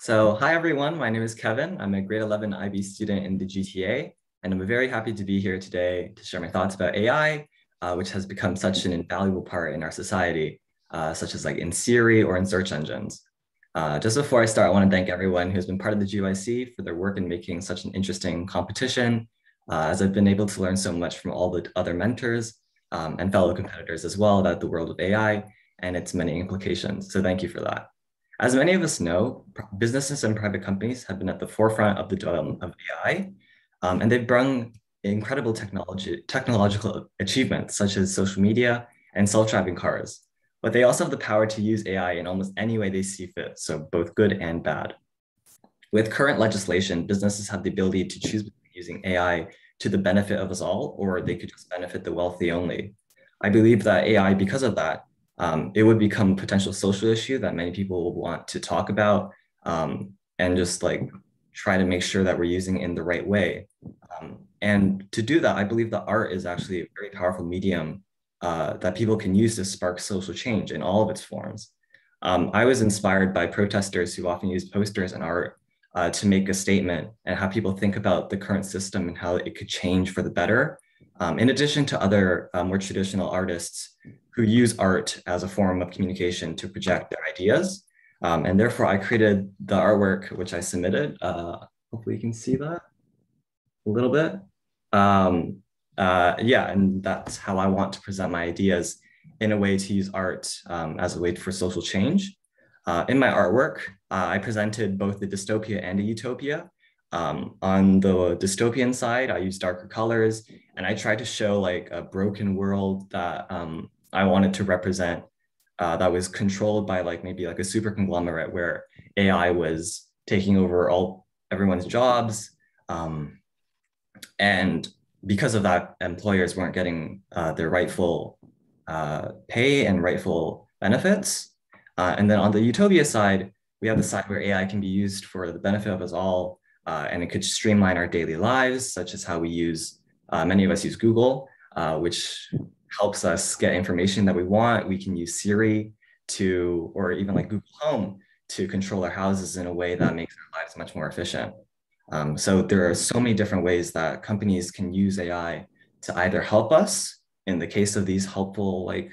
Hi everyone, my name is Kevin. I'm a grade 11 IB student in the GTA, and I'm very happy to be here today to share my thoughts about AI, which has become such an invaluable part in our society, such as like in Siri or in search engines. Just before I start, I want to thank everyone who's been part of the GYC for their work in making such an interesting competition, as I've been able to learn so much from all the other mentors and fellow competitors as well about the world of AI and its many implications. So thank you for that. As many of us know, businesses and private companies have been at the forefront of the development of AI, and they've brought incredible technological achievements such as social media and self-driving cars. But they also have the power to use AI in almost any way they see fit, so both good and bad. With current legislation, businesses have the ability to choose between using AI to the benefit of us all, or they could just benefit the wealthy only. I believe that AI, because of that, it would become a potential social issue that many people will want to talk about and just like try to make sure that we're using it in the right way. And to do that, I believe that art is actually a very powerful medium that people can use to spark social change in all of its forms. I was inspired by protesters who often use posters and art to make a statement and have people think about the current system and how it could change for the better. In addition to other more traditional artists who use art as a form of communication to project their ideas. And therefore, I created the artwork, which I submitted. Hopefully you can see that a little bit. Yeah, and that's how I want to present my ideas in a way to use art as a way for social change. In my artwork, I presented both the dystopia and a utopia. On the dystopian side, I used darker colors, and I tried to show like a broken world that I wanted to represent that was controlled by like maybe like a super conglomerate where AI was taking over everyone's jobs. And because of that, employers weren't getting their rightful pay and rightful benefits. And then on the utopia side, we have the side where AI can be used for the benefit of us all, and it could streamline our daily lives, such as how we use, many of us use Google, which helps us get information that we want. We can use Siri to, or even like Google Home to control our houses in a way that makes our lives much more efficient. So there are so many different ways that companies can use AI to either help us in the case of these helpful like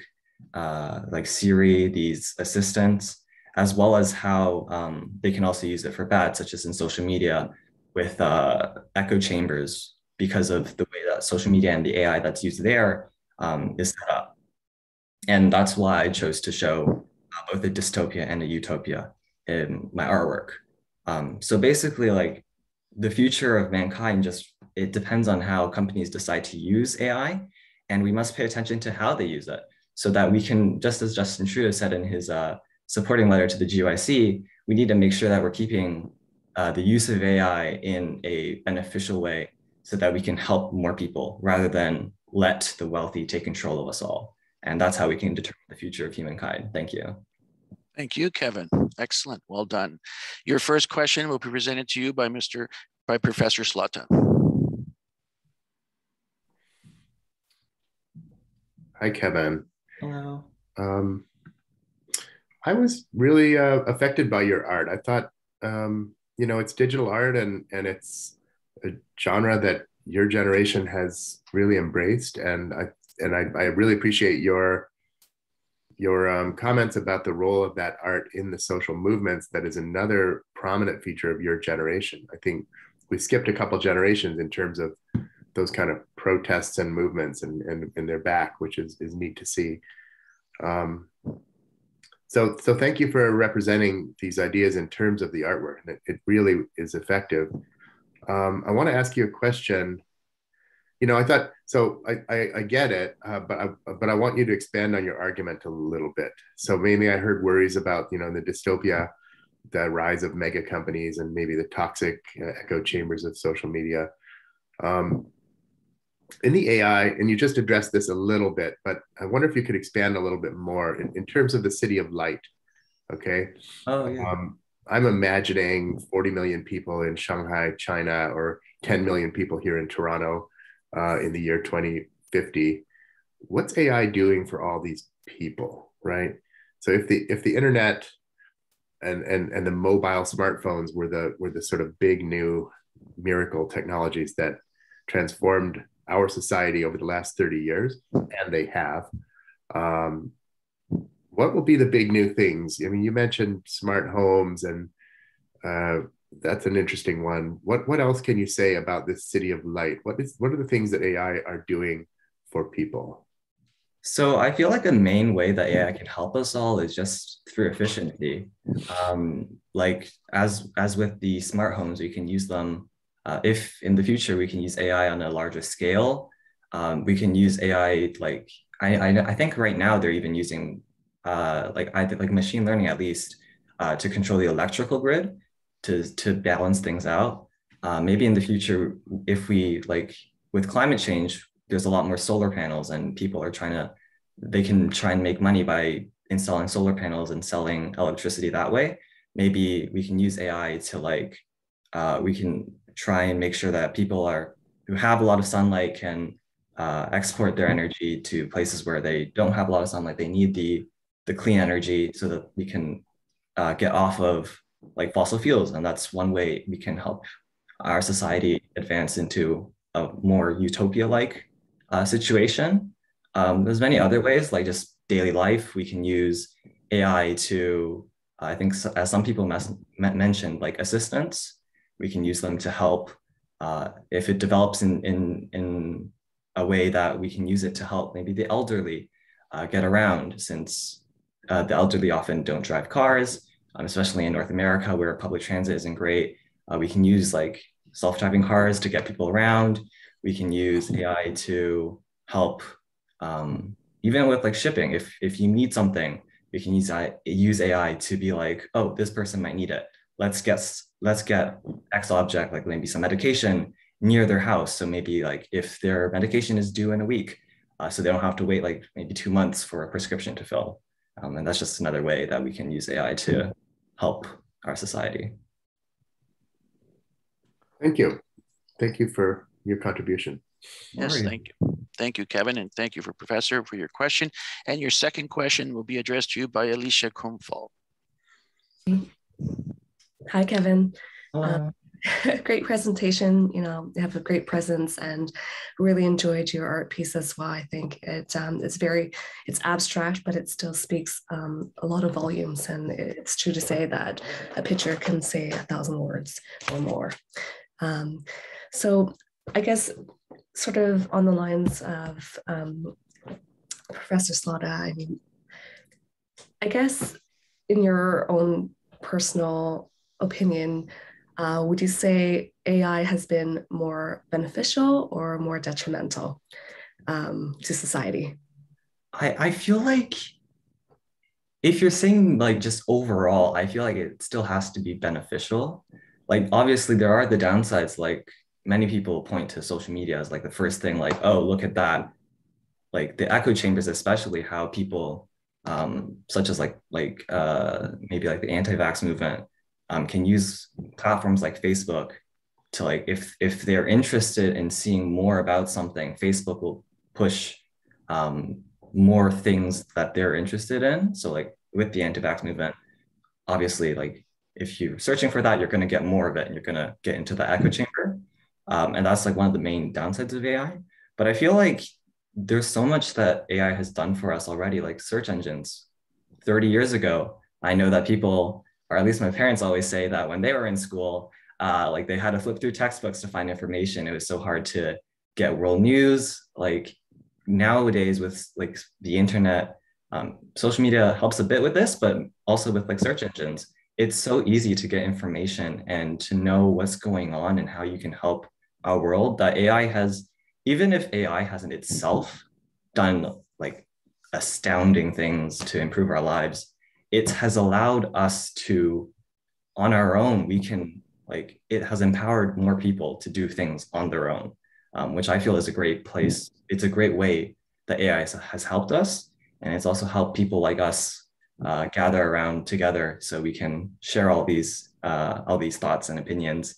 Siri, these assistants, as well as how they can also use it for bad, such as in social media with echo chambers because of the way that social media and the AI that's used there is set up. And that's why I chose to show both a dystopia and a utopia in my artwork. So basically, like the future of mankind just it depends on how companies decide to use AI, and we must pay attention to how they use it so that we can, just as Justin Trudeau said in his supporting letter to the GYC, we need to make sure that we're keeping the use of AI in a beneficial way so that we can help more people rather than let the wealthy take control of us all. And that's how we can determine the future of humankind. Thank you. Thank you, Kevin. Excellent. Well done. Your first question will be presented to you by Professor Slaughter. Hi, Kevin. Hello. I was really affected by your art. I thought, it's digital art and it's a genre that your generation has really embraced. And I really appreciate your comments about the role of that art in the social movements. That is another prominent feature of your generation. I think we skipped a couple generations in terms of those kind of protests and movements and they're back, which is neat to see. So thank you for representing these ideas in terms of the artwork. It really is effective. I want to ask you a question. I thought, so I get it, but I want you to expand on your argument a little bit. So mainly I heard worries about, the dystopia, the rise of mega companies and maybe the toxic echo chambers of social media. In the AI, and you just addressed this a little bit, but I wonder if you could expand a little bit more in terms of the city of light, okay? Oh, yeah. I'm imagining 40 million people in Shanghai, China, or 10 million people here in Toronto in the year 2050. What's AI doing for all these people, right? So if the internet and the mobile smartphones were the sort of big new miracle technologies that transformed our society over the last 30 years, and they have. What will be the big new things? I mean, you mentioned smart homes, and that's an interesting one. What else can you say about this city of light? What are the things that AI are doing for people? So I feel like the main way that AI can help us all is just through efficiency. Like as with the smart homes, we can use them. If in the future we can use AI on a larger scale, we can use AI like I think right now they're even using like machine learning at least to control the electrical grid to balance things out. Maybe in the future, if we like with climate change, there's a lot more solar panels and people are they can try and make money by installing solar panels and selling electricity that way. Maybe we can use AI to we can try and make sure that people who have a lot of sunlight can export their energy to places where they don't have a lot of sunlight. They need the clean energy so that we can get off of like fossil fuels. And that's one way we can help our society advance into a more utopia-like situation. There's many other ways, like just daily life. We can use AI to, I think, as some people mentioned, like assistants. We can use them to help if it develops in a way that we can use it to help maybe the elderly get around, since the elderly often don't drive cars, especially in North America where public transit isn't great. We can use like self-driving cars to get people around. We can use AI to help even with like shipping. If you need something, we can use AI to be like, oh, this person might need it. Let's get X object, like maybe some medication near their house. So maybe like if their medication is due in a week, so they don't have to wait like maybe 2 months for a prescription to fill. And that's just another way that we can use AI to help our society. Thank you. Thank you for your contribution. Yes, thank you. Thank you, Kevin, and thank you, Professor, for your question. And your second question will be addressed to you by Alicia Krumfall. Hi, Kevin. Great presentation. You know, you have a great presence, and really enjoyed your art piece as well. I think it's abstract, but it still speaks a lot of volumes. And it's true to say that a picture can say 1,000 words or more. So I guess sort of on the lines of Professor Slaughter, I mean, I guess in your own personal opinion, would you say AI has been more beneficial or more detrimental to society? I feel like if you're saying like just overall, I feel like it still has to be beneficial. Like obviously there are the downsides, like many people point to social media as like the first thing, like, oh, look at that. Like the echo chambers, especially how people such as maybe like the anti-vax movement can use platforms like Facebook to like, if they're interested in seeing more about something, Facebook will push more things that they're interested in. So like with the anti-vax movement, obviously, like if you're searching for that, you're going to get more of it and you're going to get into the echo chamber. And that's like one of the main downsides of AI. But I feel like there's so much that AI has done for us already, like search engines. 30 years ago, I know that people, or at least my parents always say that when they were in school, like they had to flip through textbooks to find information. It was so hard to get world news. Like nowadays with like the internet, social media helps a bit with this, but also with like search engines, it's so easy to get information and to know what's going on and how you can help our world that AI has, even if AI hasn't itself done like astounding things to improve our lives, it has allowed us to, on our own, we can like, it has empowered more people to do things on their own, which I feel is a great place. It's a great way that AI has helped us. And it's also helped people like us gather around together so we can share all these thoughts and opinions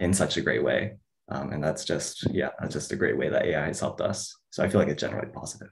in such a great way. And that's just, yeah, that's just a great way that AI has helped us. So I feel like it's generally positive.